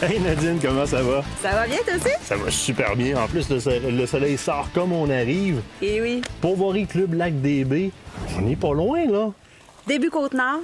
Hey Nadine, comment ça va? Ça va bien, toi aussi? Ça va super bien. En plus, le soleil sort comme on arrive. Eh oui. Pourvoirie Club Lac-des-Baies, on n'est pas loin, là. Début Côte-Nord.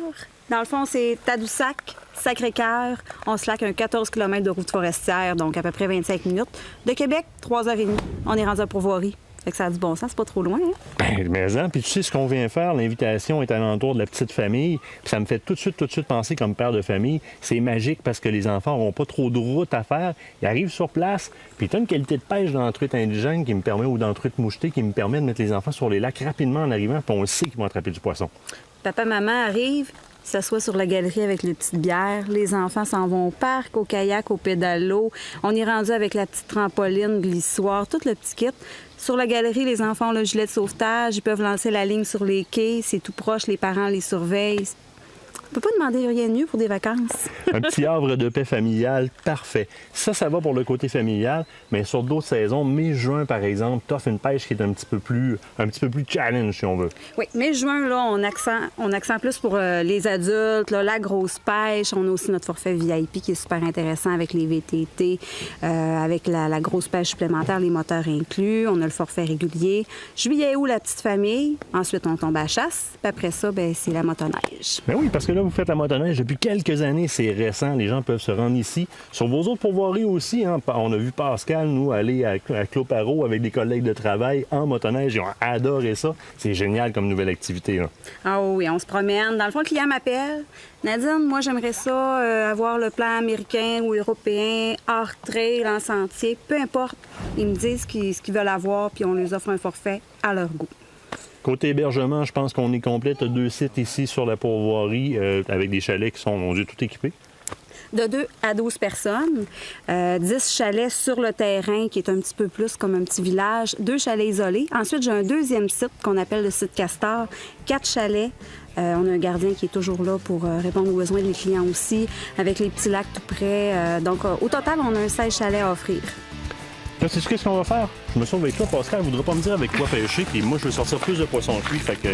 Dans le fond, c'est Tadoussac, Sacré-Cœur. On se laque un 14 km de route forestière, donc à peu près 25 minutes. De Québec, 3h30. On est rendu à Pourvoirie. Fait que ça a du bon sens, c'est pas trop loin, hein? Ben, mais hein, puis tu sais ce qu'on vient faire, l'invitation est alentour de la petite famille, puis ça me fait tout de suite penser comme père de famille, c'est magique parce que les enfants n'auront pas trop de route à faire, ils arrivent sur place, puis tu as une qualité de pêche dans la truite indigène qui me permet, ou dans la truite mouchetée, qui me permet de mettre les enfants sur les lacs rapidement en arrivant, puis on sait qu'ils vont attraper du poisson. Papa, maman arrive, s'assoit sur la galerie avec les petites bières. Les enfants s'en vont au parc, au kayak, au pédalo. On est rendu avec la petite trampoline, glissoire, tout le petit kit. Sur la galerie, les enfants ont le gilet de sauvetage. Ils peuvent lancer la ligne sur les quais. C'est tout proche, les parents les surveillent. On peut pas demander rien de mieux pour des vacances. Un petit havre de paix familial, parfait. Ça va pour le côté familial, mais sur d'autres saisons, mai-juin, par exemple, t'offres une pêche qui est un petit peu plus challenge, si on veut. Oui, mai-juin, là, on accent plus pour les adultes, là, la grosse pêche. On a aussi notre forfait VIP qui est super intéressant avec les VTT, avec la grosse pêche supplémentaire, les moteurs inclus. On a le forfait régulier. Juillet-août, la petite famille. Ensuite, on tombe à la chasse. Puis après ça, ben, c'est la motoneige. Ben oui, parce que là, vous faites la motoneige depuis quelques années, c'est récent, les gens peuvent se rendre ici. Sur vos autres pourvoiries aussi, hein, on a vu Pascal, nous, aller à Clos-Parot avec des collègues de travail en motoneige, ils ont adoré ça. C'est génial comme nouvelle activité. Là. Ah oui, on se promène. Dans le fond, le client m'appelle. Nadine, moi, j'aimerais ça, avoir le plan américain ou européen, hors trail, en sentier, peu importe. Ils me disent ce qu'ils veulent avoir, puis on les offre un forfait à leur goût. Côté hébergement, je pense qu'on est complet. Tu as 2 sites ici sur la pourvoirie avec des chalets qui sont, mon Dieu, tout équipés. De 2 à 12 personnes, 10 chalets sur le terrain, qui est un petit peu plus comme un petit village, 2 chalets isolés. Ensuite, j'ai un deuxième site qu'on appelle le site Castor, 4 chalets. On a un gardien qui est toujours là pour répondre aux besoins des clients aussi, avec les petits lacs tout près. Donc, au total, on a un 16 chalets à offrir. Là, sais-tu qu'est-ce qu'on va faire? Je me sauve avec toi, Pascal. Elle ne voudra pas me dire avec quoi pêcher, puis moi, je veux sortir plus de poissons cuits, fait que...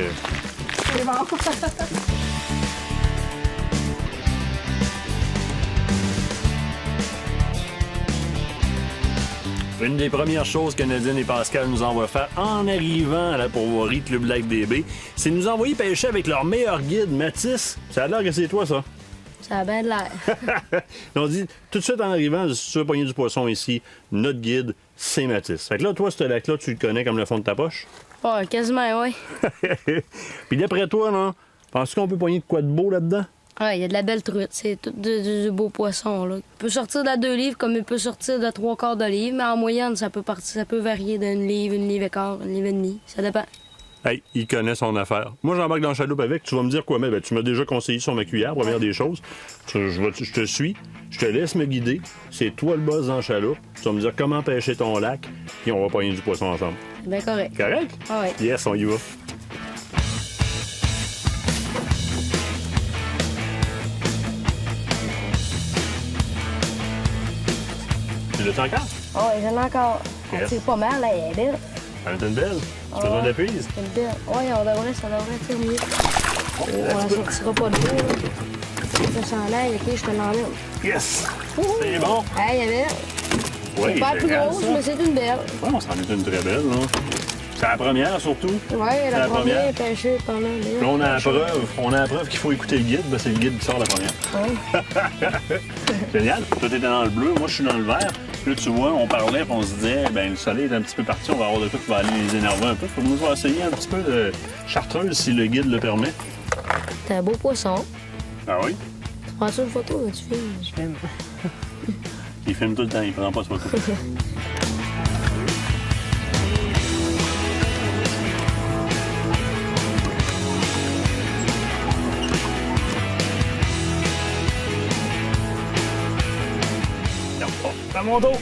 C'est bon. Une des premières choses que Nadine et Pascal nous envoient faire en arrivant à la pourvoirie Club Lac-des-Baies, c'est de nous envoyer pêcher avec leur meilleur guide, Mathis. Ça a l'air que c'est toi, ça. Ça a bien de l'air. On dit tout de suite en arrivant, si tu veux pogner du poisson ici, notre guide, c'est Mathis. Fait que là, toi, ce lac-là, tu le connais comme le fond de ta poche? Ouais, quasiment, oui. Puis d'après toi, là, penses-tu qu'on peut pogner de quoi de beau là-dedans? Ouais, il y a de la belle truite. C'est tout du beau poisson, là. Il peut sortir de 2 livres comme il peut sortir de 3/4 de livre, mais en moyenne, ça peut varier d'une livre et quart, 1 livre et demi. Ça dépend. Hey, il connaît son affaire. Moi, j'embarque dans le chaloupe avec. Tu vas me dire quoi? Mais ben, tu m'as déjà conseillé sur ma cuillère, première des choses. Je te suis. Je te laisse me guider. C'est toi le boss dans le chaloupe. Tu vas me dire comment pêcher ton lac. Puis on va pogner du poisson ensemble. C'est bien correct. Correct? Ah ouais. Yes, on y va. Tu l'as encore? Ah ouais, j'en ai encore. Yes. C'est pas mal, là, elle est belle. Elle est une belle. Tu as besoin d'appuyer? C'est une belle. Oui, ça devrait être mieux. On la sortira pas de l'eau. Ça s'en l'air, OK, je te l'emmène. Yes! C'est bon! Hey, elle est belle. Oui, C'est pas la plus grosse, mais c'est une belle. Bon, ça en est une très belle, là. C'est la première, surtout. Oui, la première pêchée pendant... Là, on a la preuve qu'il faut écouter le guide. Ben, c'est le guide qui sort la première. Oui. Génial. Toi, t'étais dans le bleu, moi, je suis dans le vert. Là, tu vois, on parlait, puis on se disait, ben le soleil est un petit peu parti, on va avoir de quoi qui va aller les énerver un peu. Faut nous essayer un petit peu de chartreuse, si le guide le permet. C'est un beau poisson. Ah oui? Tu prends ça une photo, là, tu filmes? Je filme. Il filme tout le temps, il prend pas de photo. À mon dos.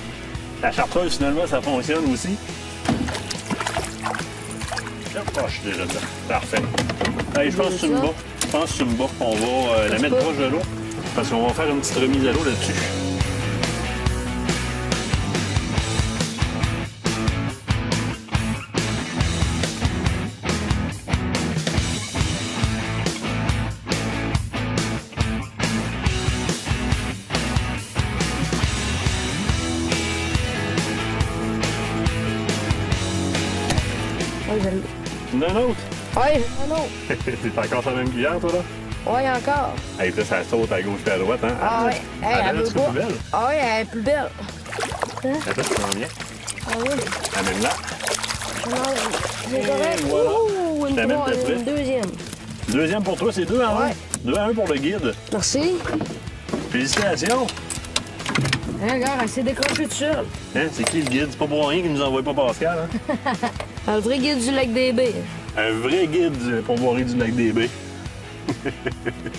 La chartreuse, finalement, ça fonctionne aussi. Hop, je suis déjà dedans. Parfait. Hey, je pense que tu me bats. On va la mettre proche de l'eau parce qu'on va faire une petite remise à l'eau là-dessus. Tu en as un autre? Ouais, non. C'est encore sa même cuillère, toi, là? Ouais, encore. Hey, puis là, ça saute à gauche et à droite, hein? Ah ouais. Hey, elle veut pas. Plus belle. Ah ouais, elle est plus belle. Attends, tu t'en viens. Ah oui. Amène-la. Non, c'est correct. voilà. Ouh, Je t'amène ta truite. une deuxième. Deuxième pour toi, c'est 2 à 1. Ouais. 2 à 1 pour le guide. Merci. Félicitations. Hein, regarde, elle s'est décrochée toute seule. Hein, c'est qui le guide? C'est pas pour rien qu'il nous envoie pas Pascal, hein? Un vrai guide du lac des Baies. Un vrai guide du pourvoirie du lac des Baies.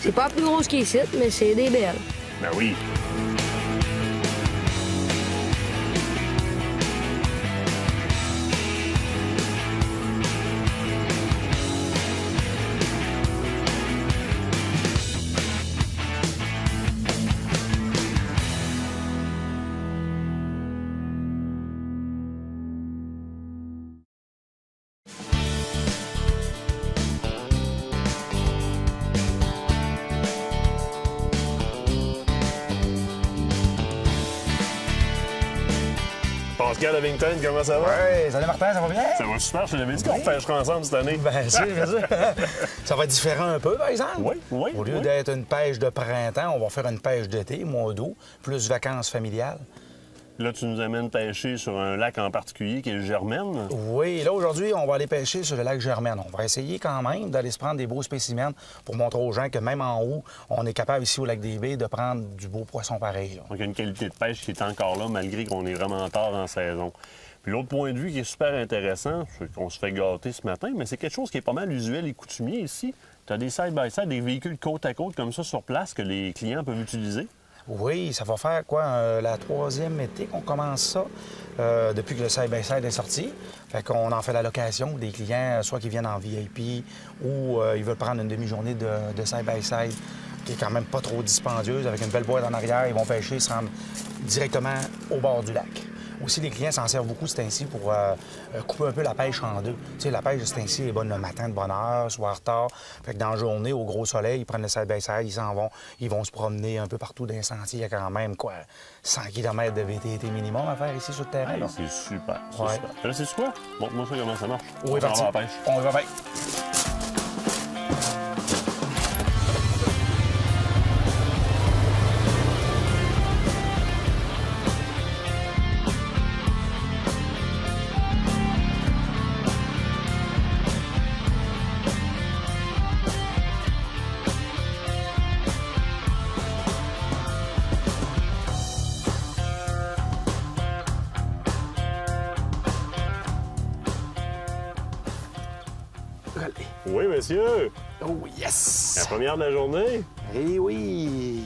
C'est pas plus grosse qu'ici, mais c'est des belles. Ben oui. Pascal Avington, comment ça va? Ouais, salut Martin, ça va bien? Ça va super, je te l'avais dit qu'on pêchera ensemble cette année. Bien sûr, bien sûr. Ça va être différent un peu, par exemple. Oui, oui. Au lieu d'être une pêche de printemps, on va faire une pêche d'été, mois d'août, plus vacances familiales. Là, tu nous amènes pêcher sur un lac en particulier qui est le Germaine. Oui, là, aujourd'hui, on va aller pêcher sur le lac Germaine. On va essayer quand même d'aller se prendre des beaux spécimens pour montrer aux gens que même en haut, on est capable ici au lac des Baies de prendre du beau poisson pareil, là. Donc, il y a une qualité de pêche qui est encore là, malgré qu'on est vraiment tard en saison. Puis l'autre point de vue qui est super intéressant, c'est qu'on se fait gâter ce matin, mais c'est quelque chose qui est pas mal usuel et coutumier ici. Tu as des side-by-side, des véhicules côte à côte comme ça sur place que les clients peuvent utiliser. Oui, ça va faire quoi, la 3e été qu'on commence ça, depuis que le side-by-side est sorti. Fait qu'on en fait la location des clients, soit qui viennent en VIP ou ils veulent prendre une demi-journée de side-by-side qui est quand même pas trop dispendieuse, avec une belle boîte en arrière. Ils vont pêcher, se rendre directement au bord du lac. Aussi, les clients s'en servent beaucoup, c'est ainsi, pour couper un peu la pêche en deux. Tu sais, la pêche, c'est ainsi, est bonne le matin de bonne heure, soir tard. Fait que dans la journée, au gros soleil, ils prennent le side-by-side, ils s'en vont, ils vont se promener un peu partout dans les sentiers. Il y a quand même, 100 km de VTT minimum à faire ici sur le terrain. Là. C'est super, c'est Ouais. super. Là, c'est quoi? Montre-moi ça, comment ça marche. On est parti. va à la pêche. On va bien. Allez. Oui, monsieur. Oh yes! La première de la journée. Eh oui!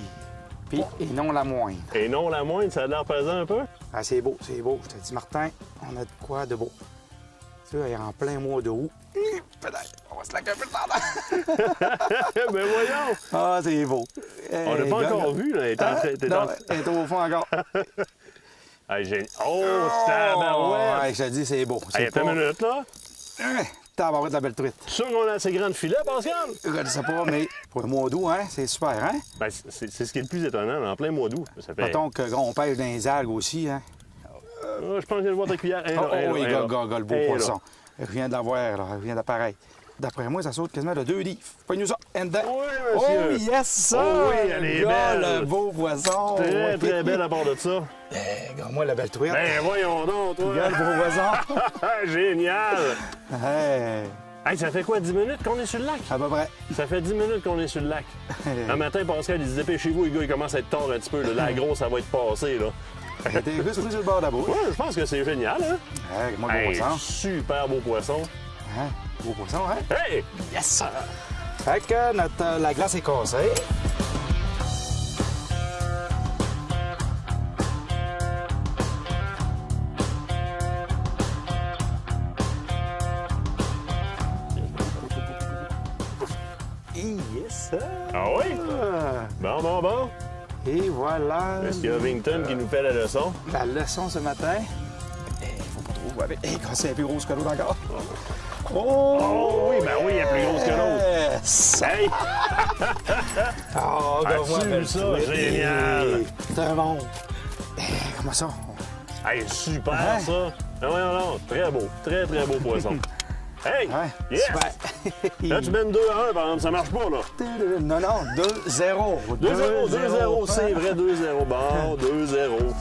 Puis, et non la moindre. Et non la moindre, ça a l'air pesant un peu. Ah, c'est beau, c'est beau. Je te dis, Martin, on a de quoi de beau. Tu sais, elle est en plein mois d'août. Peut-être, on va se laquer un peu de temps. Ben voyons. Ah, c'est beau. On l'a pas encore vu, là. Elle est en train- t'es en- Non, elle est au fond encore. Hey, oh, tabarouette! Ouais, je te dis, c'est beau. Hey, attends une minute, là. Tabarouette de la belle truite. Tu sûr qu'on a assez grand de filet, Pascal? Je ne sais pas, mais pour le mois d'août, hein, c'est super, hein? Ben, c'est ce qui est le plus étonnant, là, en plein mois d'août. Ça fait... Mettons que on pêche dans les algues aussi, hein? Je pense que je viens de voir ta cuillère. Oh, oui, le beau Hey, là. poisson. Je viens de l'avoir, là. Je viens d'appareil. D'après moi, ça saute quasiment de 2 livres. Pogne-nous ça, en dedans. Oui, Oh, monsieur. yes, ça! Oh oui, elle est belle. Le beau poisson. Très, Oui. très belle à part de ça. Regarde-moi la belle truite. Ben, voyons donc, toi. Regarde le beau poisson. Génial! Hey, Hey, ça fait quoi, 10 minutes qu'on est sur le lac? à peu près. Ça fait 10 minutes qu'on est sur le lac. Un matin, Pascal, il disait, dépêchez-vous, les gars, il commence à être tard un petit peu. Là. La grosse, ça va être passé, là. T'es juste pris sur le bord de la bouche. Ouais, je pense que c'est génial, hein? Hey, regarde-moi le beau Hey, poisson. super beau poisson. Hein? Beau poisson, hein? Hey! Yes! Fait que la glace est cassée. Yes! Ah oui? Bon. Et voilà. Monsieur Ovington qui nous fait la leçon. La leçon ce matin. Faut pas trop avec. C'est plus grosse que l'autre encore. Oh oui, ben oui, elle est plus grosse que l'autre. Yes! Hey! Oh, As-tu vu ça? Génial! C'est un monde. Comment ça? Hey, super Hein? ça! Ah ouais, non, très beau, très beau poisson. Hey! Ouais, Yes! super. Là, tu mènes 2-1, par exemple, ça marche pas, là. Non, 2-0. 2-0, c'est vrai, 2-0. Bon, 2-0.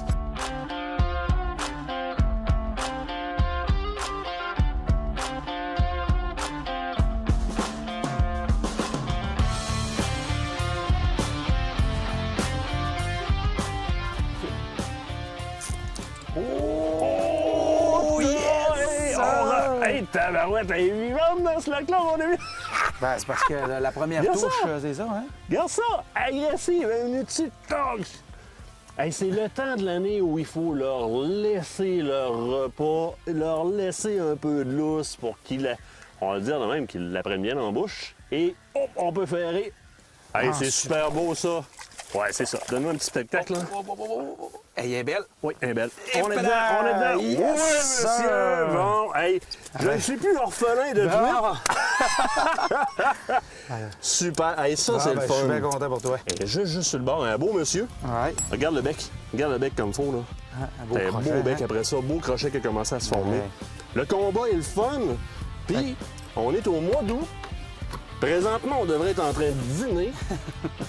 Oh, yes! Hey, tabarouette, elle est vivante dans ce lac-là, mon ami! Ben, c'est parce que la première Regarde touche, ça. c'est ça, hein? Regarde ça! Agressive, une petite tox! Hey, c'est le temps de l'année où il faut leur laisser leur repas, leur laisser un peu de lousse pour qu'ils, on va le dire de même, qu'ils la prennent bien en bouche. Et hop, on peut ferrer. Hey, c'est super beau, ça! Ouais, c'est ça. Donne-nous un petit spectacle, là. Elle est belle. Oui, elle est belle. Et On est dedans, on est dedans. yes, Oui, monsieur! sir. Bon, hey, je ne suis plus orphelin de truite. Super. Hey, ça, c'est le Je fun. suis bien content pour toi. Et juste sur le bord, un beau monsieur. Ouais. Regarde le bec. Regarde le bec comme faut, là. Un beau T'as un crochet, beau bec hein? après ça, beau crochet qui a commencé à se former. Ouais. Le combat est le fun. Puis, on est au mois d'août. Présentement, on devrait être en train de dîner.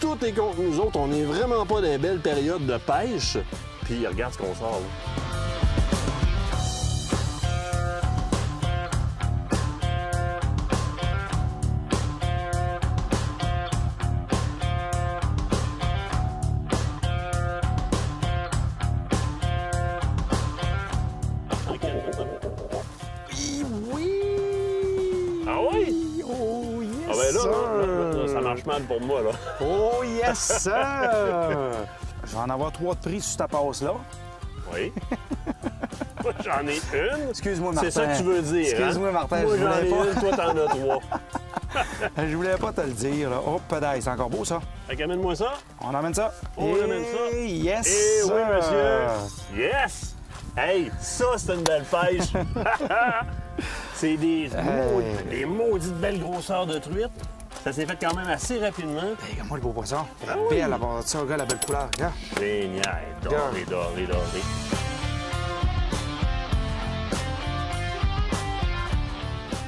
Tout est contre nous autres. On n'est vraiment pas dans une belle période de pêche. Puis, regarde ce qu'on sort, là. Oui! Ah oui? Oh, yes! Ah ben là, sir. ça marche mal pour moi, là. Oh, yes, sir! Je vais en avoir 3 de prix sur ta passe-là. Oui. Moi, j'en ai une. Excuse-moi, Martin. C'est ça que tu veux dire, Excuse-moi, hein? Martin, Moi, je j'en ai voulais pas. une, toi, t'en as 3. Je voulais pas te le dire, là. Oh, pédale, c'est encore beau, ça. Fait qu'amène-moi ça. On emmène ça. On amène ça. Yes, Eh oui, sir. monsieur. Yes! Hey, ça, c'est une belle pêche. C'est des maudites belles grosseurs de truite. Ça s'est fait quand même assez rapidement. Hey, regarde-moi le beau poisson. Elle est oui. belle à bord de ça, regarde la belle couleur. Regarde. Génial. Doré, doré, doré.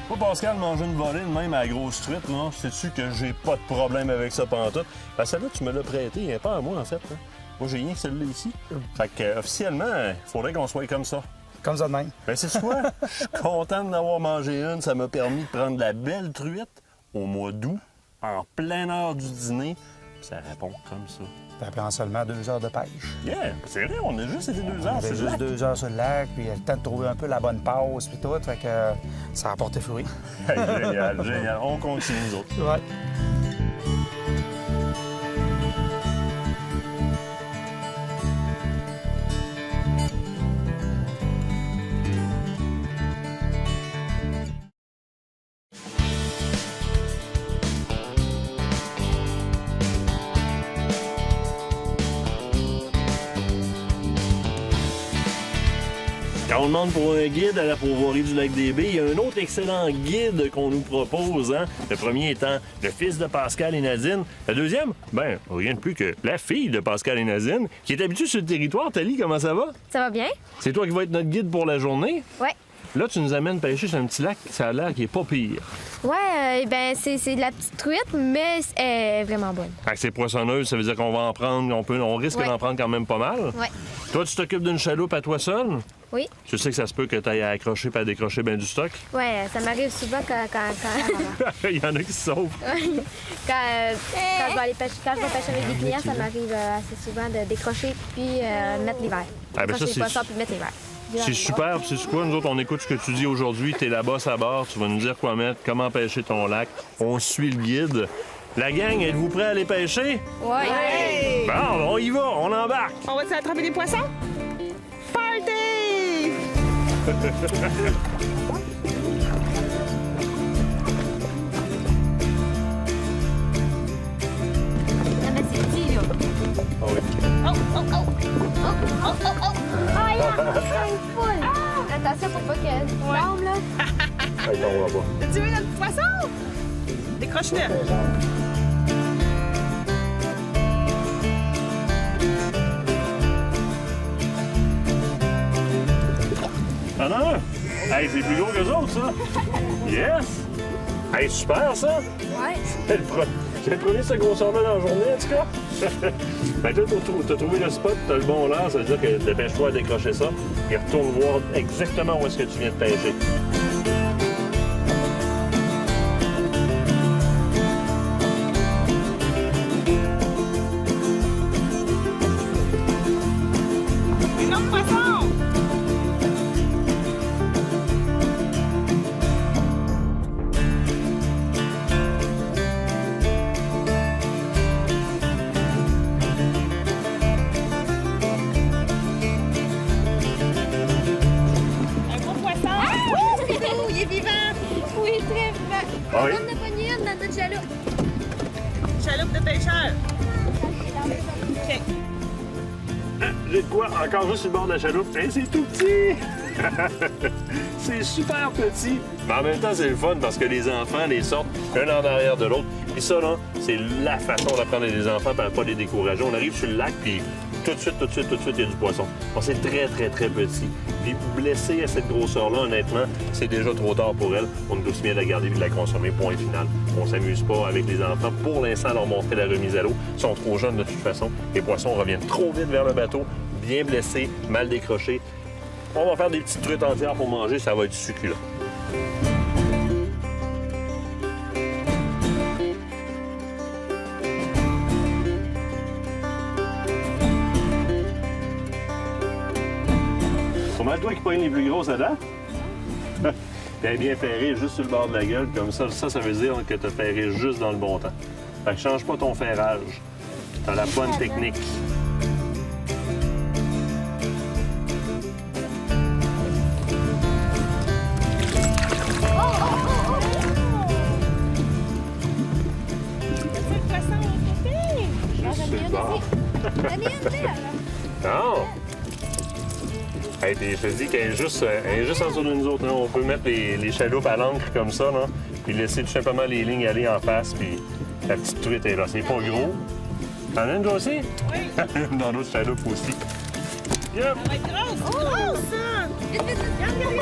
Moi, Pascal, manger une volée de même à la grosse truite, là, sais-tu que j'ai pas de problème avec ça pantoute? Parce que celle-là, tu me l'as prêté, elle est pas à moi, en fait. Hein. Moi, j'ai rien que celle-là ici. Fait que, officiellement, il faudrait qu'on soit comme ça. Comme ça de même. Ben, c'est quoi? Je suis content d'en avoir mangé une. Ça m'a permis de prendre de la belle truite au mois d'août, en pleine heure du dîner. Puis ça répond comme ça. Ça prend seulement 2 heures de pêche. Yeah! C'est vrai, on a juste été 2 On heures avait sur le juste lac. 2 heures sur le lac, puis il y a le temps de trouver un peu la bonne pause, puis tout. Fait que ça a porté fruit. Hey, génial, génial. On continue, nous autres. Ouais. Quand on demande pour un guide à la Pourvoirie du Lac-des-Baies, il y a un autre excellent guide qu'on nous propose. Hein? Le premier étant le fils de Pascal et Nadine. Le deuxième, ben, rien de plus que la fille de Pascal et Nadine, qui est habituée sur le territoire. Thalie, comment ça va? Ça va bien? C'est toi qui vas être notre guide pour la journée. Ouais. Là, tu nous amènes pêcher sur un petit lac, ça a l'air qui est pas pire. Ouais, ben c'est de la petite truite, mais elle est vraiment bonne. Fait que c'est poissonneuse, ça veut dire qu'on va en prendre, on risque Ouais. d'en prendre quand même pas mal. Ouais. Toi, tu t'occupes d'une chaloupe à toi seul? Oui. Tu sais que ça se peut que tu ailles à accrocher et à décrocher bien du stock. Ouais, ça m'arrive souvent Il y en a qui se sauvent. quand je vais aller pêcher, quand je vais pêcher avec des clients, ça m'arrive assez souvent de décrocher puis mettre l'hiver. Ah, ben ça, Décrocher les c'est- poissons puis mettre l'hiver. C'est super, puis c'est quoi? Nous autres, on écoute ce que tu dis aujourd'hui. T'es là-bas à bord, tu vas nous dire quoi mettre, comment pêcher ton lac. On suit le guide. La gang, êtes-vous prêts à aller pêcher? Ouais. Bon, on y va, on embarque. On va-tu attraper des poissons? Party! Ah, mais c'est petit, là. Ah oui. Ah, yeah, c'est une foule. Attention pour pas qu'elle tombe, là. Hey, on va pas. Tu veux notre petit poisson? Décroche-le. T'en as un? Hey, c'est plus gros qu'eux autres, ça! Yes! Hey, super, ça! Ouais. C'est le premier de cette grosseur-là dans la journée, en tout cas. Ben, toi, t'as trouvé le spot, t'as le bon lance, ça veut dire que dépêche-toi à décrocher ça, et retourne voir exactement où est-ce que tu viens de pêcher. Énorme poisson! Un gros poisson! Oui, il est vivant! Oui, très vivant! Ah oui? On en a pogné une dans notre chaloupe. Chaloupe de pêcheur! OK. J'ai de quoi? Encore juste sur le bord de la chaloupe. Hey, c'est tout petit! C'est super petit! Mais en même temps, c'est le fun parce que les enfants les sortent un en arrière de l'autre. Puis ça, là, c'est la façon d'apprendre les enfants pour ne pas les décourager. On arrive sur le lac, puis tout de suite, il y a du poisson. Bon, c'est très petit. Puis blessé à cette grosseur-là, honnêtement, c'est déjà trop tard pour elle. On est aussi bien de la garder et de la consommer, point final. On s'amuse pas avec les enfants. Pour l'instant, leur montrer la remise à l'eau. Ils sont trop jeunes de toute façon. Les poissons reviennent trop vite vers le bateau, bien blessés, mal décrochés. On va faire des petites truites entières pour manger, ça va être succulent. C'est mal toi qui pogne les plus grosses à date? T'as bien ferré juste sur le bord de la gueule, comme ça, ça veut dire que t'as ferré juste dans le bon temps. Fait que change pas ton ferrage. T'as la bonne technique. C'est le poisson au côté! Juste sur le bord. J'en ai une belle. Non! Hey, je te dis qu'elle est juste en dessous de nous autres. Là. On peut mettre les chaloupes à l'ancre comme ça, là, puis laisser tout simplement les lignes aller en face, puis la petite truite est là. C'est pas gros. T'en as une, toi aussi? Oui! Dans l'autre chaloupe aussi. Yep! Ça va être grosse! C'est grosse, ça! Vite, vite, vite. Regarde!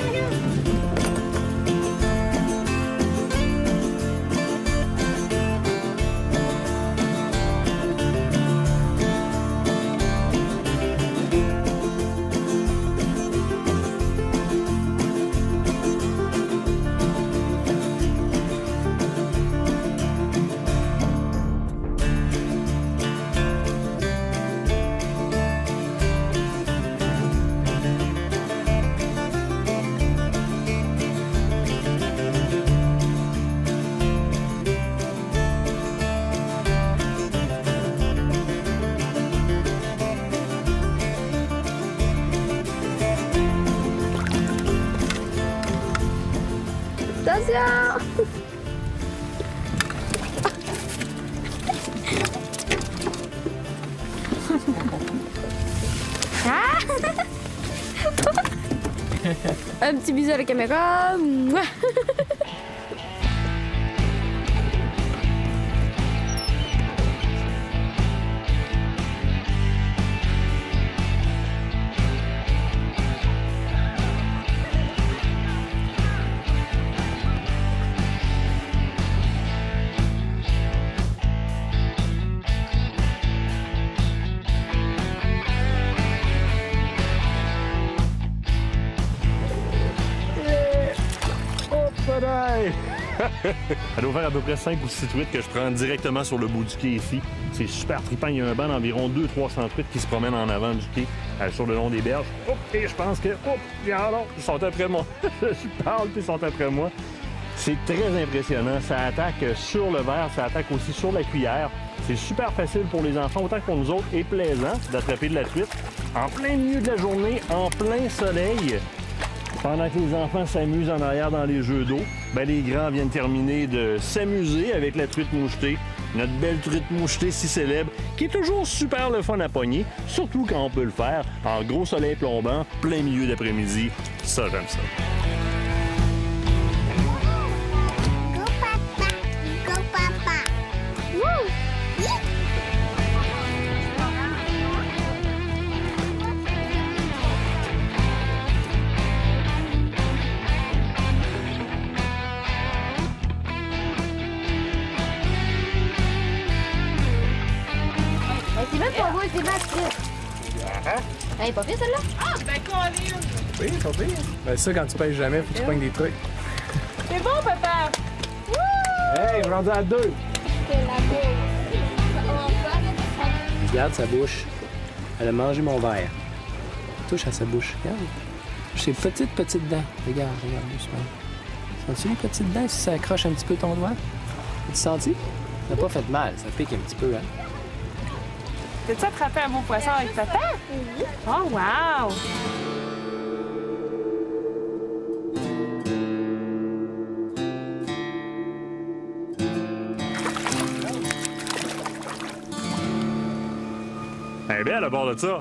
Attention! Un petit bisou à la caméra. Mouah. Elle doit faire à peu près 5 ou 6 truites que je prends directement sur le bout du quai ici. C'est super trippant. Il y a un banc d'environ 200-300 truites qui se promènent en avant du quai, sur le long des berges. Hop, et je pense que... Hop, alors, ils sont après moi. Je parle, puis ils sont après moi. C'est très impressionnant. Ça attaque sur le verre, ça attaque aussi sur la cuillère. C'est super facile pour les enfants, autant que pour nous autres, et plaisant d'attraper de la truite. En plein milieu de la journée, en plein soleil. Pendant que les enfants s'amusent en arrière dans les jeux d'eau, ben les grands viennent terminer de s'amuser avec la truite mouchetée. Notre belle truite mouchetée si célèbre, qui est toujours super le fun à pogner, surtout quand on peut le faire en gros soleil plombant, plein milieu d'après-midi. Ça, j'aime ça. Go papa, go papa. Woo! c'est mal, Elle est pas pire, celle-là? Ah, ben, Colin! Oui, ils sont pires. Ben, ça, quand tu pêches jamais, faut que tu pognes des trucs. C'est bon, papa! Hey, je rendu à 2. C'est la boule. Regarde sa bouche. Elle a mangé mon verre. Touche à sa bouche. Regarde. Ses petites dents. Regarde, doucement. Sens-tu les petites dents si ça accroche un petit peu ton doigt? As-tu senti? Ça n'a pas fait mal. Ça pique un petit peu, hein? T'as-tu attrapé un beau poisson avec papa? Oui. Oh, wow! Elle est belle à bord de ça.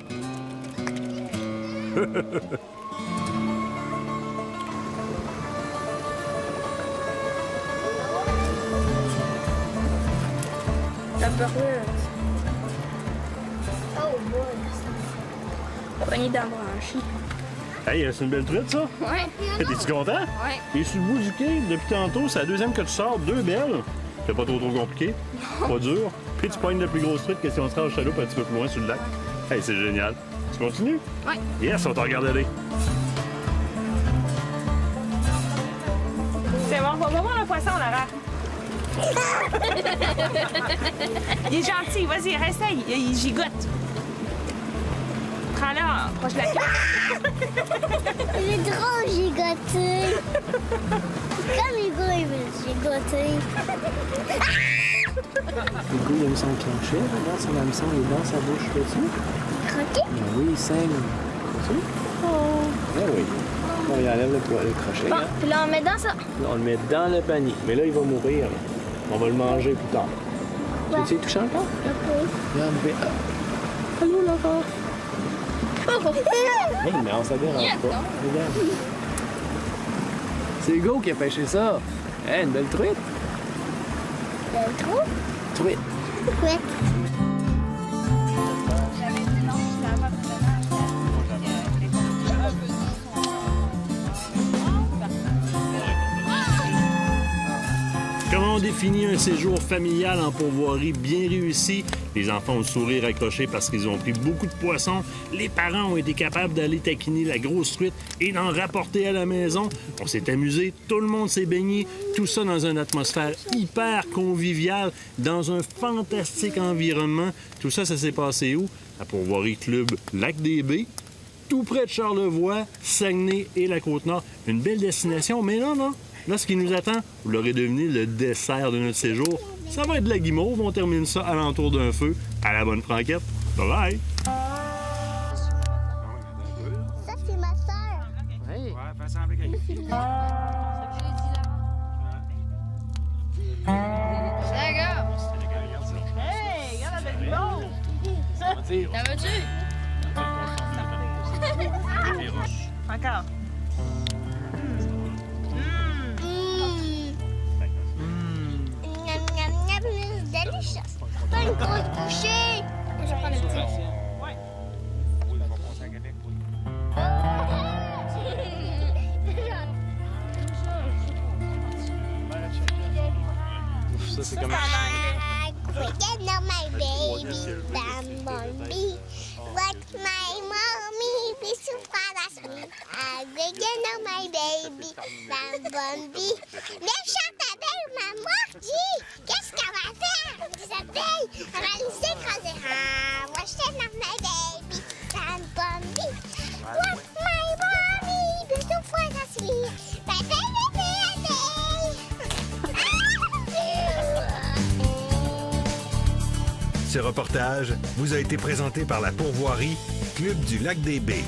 La beurre. Oh boy. Poignée dans la branchie. Hey, c'est une belle truite, ça? Ouais. T'es-tu content? Ouais. Et sur le bout du quai, depuis tantôt, c'est la deuxième que tu sors, 2 belles. C'est pas trop compliqué, pas dur. Puis tu pognes la plus grosse truite, question de se rendre au chaloupe un petit peu plus loin sur le lac. Hey, c'est génial. Tu continues? Ouais. Yes, on t'a regardé aller. C'est bon, on va voir le poisson, Lara. Il est gentil, vas-y, reste là, il gigote. Prends-le, proche de la queue. Il est drôle, gigoté. Comme Hugo, il veut gigoter. Hugo, il a mis son crochet. Regarde son hameçon, il est dans sa bouche. Fais-tu? Croquet? Ben oui, il saigne. Fais-tu? Oh. Eh oui. Bon, il enlève le crochet. Bon, Hein? puis là, on met dans ça. Là, on le met dans le panier. Mais là, il va mourir. Là. On va le manger plus tard. Ouais. Tu veux toucher encore? OK. Regarde, fais... Ah. Allô, Laura? Hey, non, ça dérange pas. Regarde. C'est Hugo qui a pêché ça. Hey, une belle truite. Le trou? Truite. Oui. Comment on définit un séjour familial en pourvoirie bien réussi? Les enfants ont le sourire accroché parce qu'ils ont pris beaucoup de poissons. Les parents ont été capables d'aller taquiner la grosse truite et d'en rapporter à la maison. On s'est amusé, tout le monde s'est baigné. Tout ça dans une atmosphère hyper conviviale, dans un fantastique environnement. Tout ça, ça s'est passé où? À Pourvoirie Club Lac-des-Baies, tout près de Charlevoix, Saguenay et la Côte-Nord. Une belle destination, mais non. Là, ce qui nous attend, vous l'aurez deviné, le dessert de notre séjour, ça va être de la guimauve. On termine ça à l'entour d'un feu, à la bonne franquette. Bye-bye! Ça, c'est ma soeur. Hey. Ouais, fais ça avec elle. Hey, regarde la belle blonde! T'en veux-tu? Encore. Miam, miam, miam, delicious. Pas une grosse bouchée. Je vais prendre le petit. Ça, c'est comme... Cricket, not my baby, Bambi. What my mommy, be so far as me. Cricket, not my baby, Bambi. Méchante abeille m'a mordi. Qu'est-ce qu'elle va faire? Des abeilles, elle va nous écraser. What's not my baby, Bambi. What my mommy, be so far as me. Ce reportage vous a été présenté par la Pourvoirie Club du Lac-des-Baies.